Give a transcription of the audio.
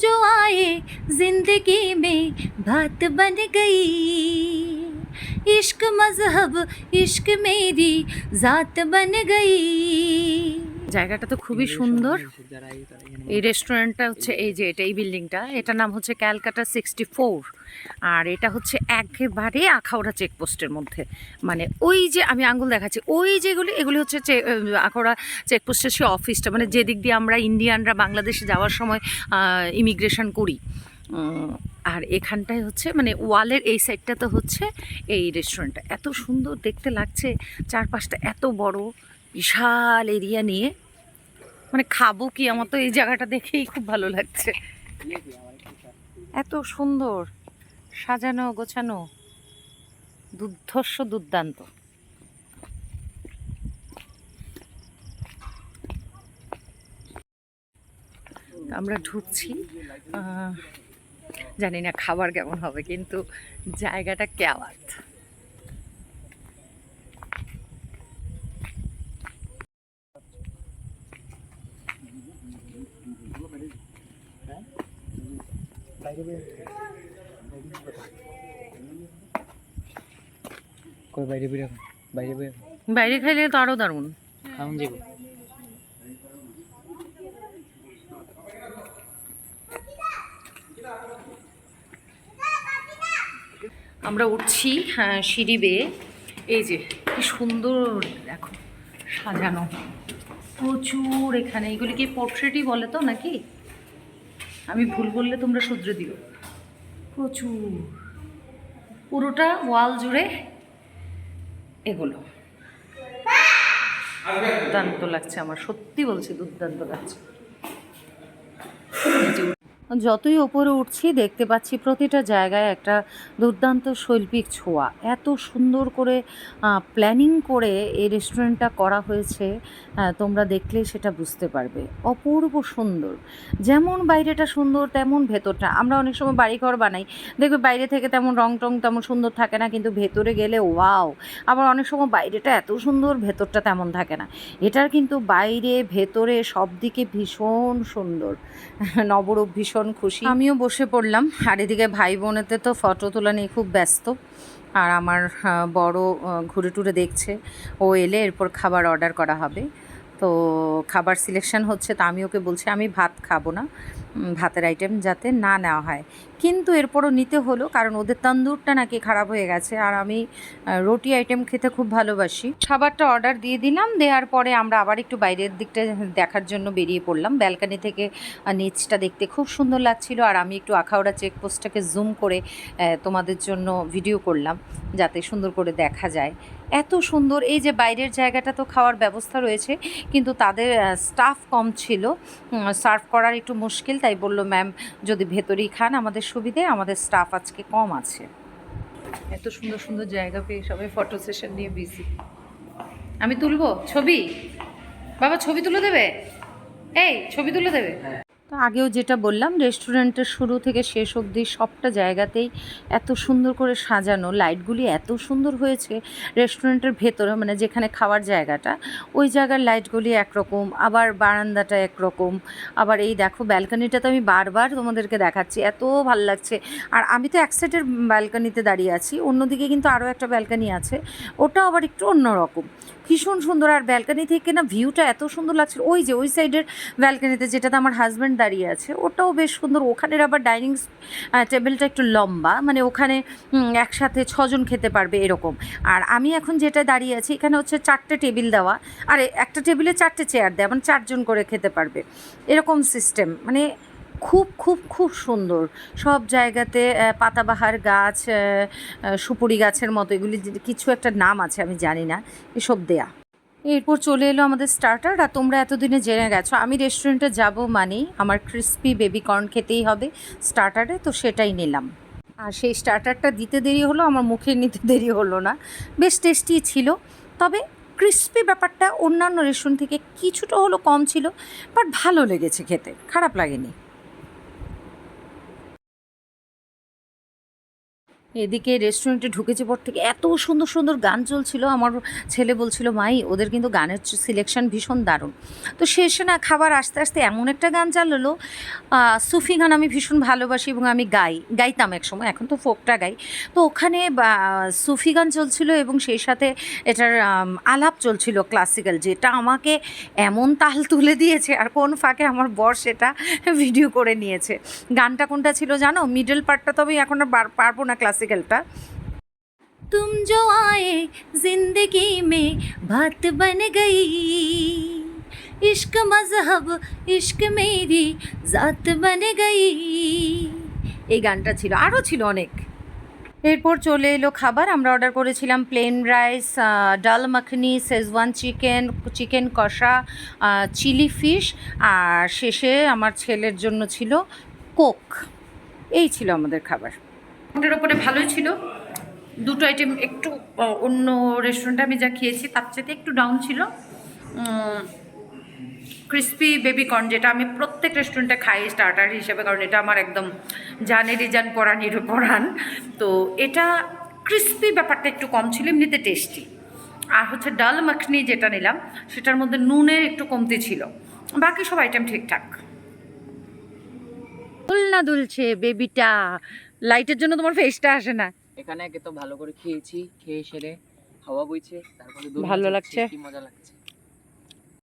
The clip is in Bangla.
जो आए जिंदगी में बात बन गई इश्क मजहब इश्क मेरी जात बन गई। জায়গাটা তো খুবই সুন্দর। এই রেস্টুরেন্টটা হচ্ছে এই যে এটা এই বিল্ডিংটা, এটার নাম হচ্ছে ক্যালকাটা 64। আর এটা হচ্ছে একেবারে আখাউড়া চেকপোস্টের মধ্যে, মানে ওই যে আমি আঙ্গুল দেখাচ্ছি ওই যেগুলি এগুলি হচ্ছে আখাউড়া চেকপোস্টের সে অফিসটা, মানে যেদিক দিয়ে আমরা ইন্ডিয়ানরা বাংলাদেশে যাওয়ার সময় ইমিগ্রেশন করি। আর এখানটায় হচ্ছে মানে ওয়ালের এই সাইডটা তো হচ্ছে এই রেস্টুরেন্টটা। এত সুন্দর দেখতে লাগছে, চারপাশটা এত বড় বিশাল এরিয়া নিয়ে, মানে খাবো কি, আমার তো এই জায়গাটা দেখেই খুব ভালো লাগছে। এত সুন্দর সাজানো গোছানো, দুর্ধর্ষ দুর্দান্ত। আমরা ঢুকছি, জানি না খাবার কেমন হবে, কিন্তু জায়গাটা কেওয়াত। বাইরে খাইলে তো আরো দারুণ। আমরা উঠছি সিঁড়ি বেয়ে, এই যে কি সুন্দর দেখো সাজানো, প্রচুর এখানে। এগুলি কি পোর্ট্রেটই বলে তো নাকি, আমি ভুল বললে তোমরা শুধরে দিও। প্রচুর পুরোটা ওয়াল জুড়ে এগুলো, দুর্দান্ত লাগছে আমার, সত্যি বলছি দুর্দান্ত লাগছে। যতই ওপরে উঠছি দেখতে পাচ্ছি প্রতিটা জায়গায় একটা দুর্দান্ত শৈল্পিক ছোঁয়া। এত সুন্দর করে প্ল্যানিং করে এই রেস্টুরেন্টটা করা হয়েছে, তোমরা দেখলেই সেটা বুঝতে পারবে। অপূর্ব সুন্দর, যেমন বাইরেটা সুন্দর তেমন ভেতরটা। আমরা অনেক সময় বাড়িঘর বানাই, দেখবে বাইরে থেকে তেমন রং টং তেমন সুন্দর থাকে না, কিন্তু ভেতরে গেলে ওয়াও। আবার অনেক সময় বাইরেটা এত সুন্দর ভেতরটা তেমন থাকে না। এটার কিন্তু বাইরে ভেতরে সব দিকে ভীষণ সুন্দর। নবরূপ ভীষণ খুশি। আমিও বসে পড়লাম, আর এদিকে ভাই বোনেতে তো ফটো তোলা নিয়ে খুব ব্যস্ত। আর আমার বড় ঘুরে টুরে দেখছে, ও এলে এরপর খাবার অর্ডার করা হবে। তো খাবার সিলেকশন হচ্ছে, তা আমি ওকে বলছি আমি ভাত খাবো না, ভাতের আইটেম যাতে না নেওয়া হয়। কিন্তু এরপরও নিতে হলো, কারণ ওদের তন্দুরটা নাকি খারাপ হয়ে গেছে, আর আমি রুটি আইটেম খেতে খুব ভালোবাসি। খাবারটা অর্ডার দিয়ে দিলাম, দেওয়ার পরে আমরা আবার একটু বাইরের দিকটা দেখার জন্য বেরিয়ে পড়লাম। ব্যালকানি থেকে নিচটা দেখতে খুব সুন্দর লাগছিল, আর আমি একটু আখাউড়া চেকপোস্টটাকে জুম করে তোমাদের জন্য ভিডিও করলাম যাতে সুন্দর করে দেখা যায়। এত সুন্দর। এই যে বাইরের জায়গাটা তো খাওয়ার ব্যবস্থা রয়েছে, কিন্তু তাদের স্টাফ কম ছিল, সার্ভ করার একটু মুশকিল, তাই বললো ম্যাম যদি ভেতরেই খান আমাদের সুবিধে, আমাদের স্টাফ আজকে কম আছে। এত সুন্দর সুন্দর জায়গা পেয়ে সবাই ফটো সেশন নিয়ে বিজি। আমি তুলবো ছবি, বাবা ছবি তুলে দেবে, এই ছবি তুলে দেবে। তো আগেও যেটা বললাম, রেস্টুরেন্টের শুরু থেকে শেষ অবধি সবটা জায়গাতেই এত সুন্দর করে সাজানো, লাইটগুলি এত সুন্দর হয়েছে। রেস্টুরেন্টের ভেতরে মানে যেখানে খাওয়ার জায়গাটা, ওই জায়গার লাইটগুলি একরকম, আবার বারান্দাটা একরকম, আবার এই দেখো ব্যালকানিটা তো আমি বারবার তোমাদেরকে দেখাচ্ছি, এত ভালো লাগছে। আর আমি তো এক সাইডের ব্যালকানিতে দাঁড়িয়ে আছি, অন্যদিকে কিন্তু আরও একটা ব্যালকানি আছে, ওটা আবার একটু অন্যরকম, ভীষণ সুন্দর। আর ব্যালকানি থেকে না ভিউটা এত সুন্দর লাগছিল। ওই যে ওই সাইডের ব্যালকানিতে যেটাতে আমার হাজব্যান্ড দাঁড়িয়ে আছে, ওটাও বেশ সুন্দর। ওখানের আবার ডাইনিং টেবিলটা একটু লম্বা, মানে ওখানে একসাথে 6 জন খেতে পারবে এরকম। আর আমি এখন যেটা দাঁড়িয়ে আছি, এখানে হচ্ছে 4টে টেবিল দেওয়া, আর একটা টেবিলে 4টে চেয়ার দেওয়া, মানে 4 জন করে খেতে পারবে এরকম সিস্টেম। মানে খুব খুব খুব সুন্দর। সব জায়গাতে পাতাবাহার গাছ, সুপুরি গাছের মতো, এগুলি কিছু একটা নাম আছে আমি জানি না, এসব দেয়া। এরপর চলে এলো আমাদের স্টার্টার। আর তোমরা এতদিনে জেনে গেছো আমি রেস্টুরেন্টে যাব মানেই আমার ক্রিস্পি বেবি কর্ন খেতেই হবে স্টার্টারে, তো সেটাই নিলাম। আর সেই স্টার্টারটা দিতে দেরি হলো, আমার মুখে নিতে দেরি হলো না, বেশ টেস্টি ছিল। তবে ক্রিস্পি ব্যাপারটা অন্যান্য রেস্টুরেন্ট থেকে কিছুটা হলো কম ছিল, বাট ভালো লেগেছে খেতে, খারাপ লাগেনি। এদিকে রেস্টুরেন্টে ঢুকেছে পর থেকে এত সুন্দর সুন্দর গান চলছিল, আমার ছেলে বলছিল মাই ওদের কিন্তু গানের সিলেকশন ভীষণ দারুণ। তো শেষে না খাবার আস্তে আস্তে এমন একটা গান চালালো, সুফি গান আমি ভীষণ ভালোবাসি এবং আমি গাইতাম এক সময়, এখন তো ফোকটা গাই। তো ওখানে সুফি গান চলছিল এবং সেই সাথে এটার আলাপ চলছিল ক্লাসিক্যাল, যেটা আমাকে এমন তাল তুলে দিয়েছে, আর কোন ফাঁকে আমার বর সেটা ভিডিও করে নিয়েছে। গানটা কোনটা ছিল জানো? মিডল পার্টটা তো আমি এখন আর পারবো না ক্লাসিক্যালটা। तुम जो आए जिंदगी में बात बन गई, इश्क मजहब इश्क मेरी जात बन गई, এই গানটা ছিল, আরও ছিল অনেক। এরপর চলে এলো খাবার। আমরা অর্ডার করেছিলাম প্লেন রাইস, ডাল মাখনি, শেজওয়ান চিকেন, চিকেন কষা, চিলি ফিশ, আর শেষে আমার ছেলের জন্য ছিল কোক। এই ছিল আমাদের খাবার। ওটার ওপরে ভালোই ছিল, দুটো আইটেম একটু অন্য রেস্টুরেন্টে আমি যা খেয়েছি তার চাইতে একটু ডাউন ছিল। ক্রিস্পি বেবি কর্ন, যেটা আমি প্রত্যেক রেস্টুরেন্টে খাই স্টার্টার হিসেবে, কারণ এটা আমার একদম জানেরই জান পরাণেরও পরাণ। তো এটা ক্রিস্পি ব্যাপারটা একটু কম ছিল, এমনিতে টেস্টি। আর হচ্ছে ডাল মাখনি যেটা নিলাম সেটার মধ্যে নুনের একটু কমতি ছিল, বাকি সব আইটেম ঠিকঠাক। দুলনা দুলছে বেবিটা, লাইটের জন্য তোমার ফেসটা আসে না। এখানে আগে তো ভালো করে খেয়েছি, খেয়ে সেরে হাওয়া বইছে, তারপরে ভালো লাগছে। কি মজা লাগছে।